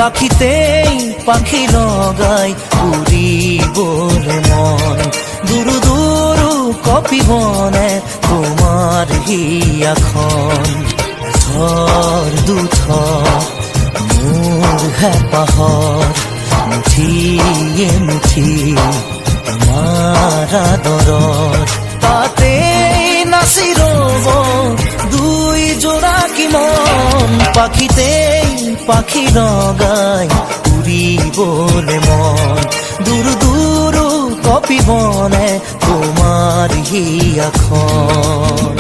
পাখিতেই পাখি লগাই উড়িবলে মন দুরু দুরু কপিবনে তোমার হিয়াখন থর দুথর মোৰ হেঁপাহৰ মুঠিয়ে মুঠি তোমাৰ আদৰত তাতেই নাচি ৰ'ব দুই জোড়াকি মন পাখিতেই পাখি লগাই উড়িবলে মন দুরু দুরু কপিবনে তোমার হিয়াখন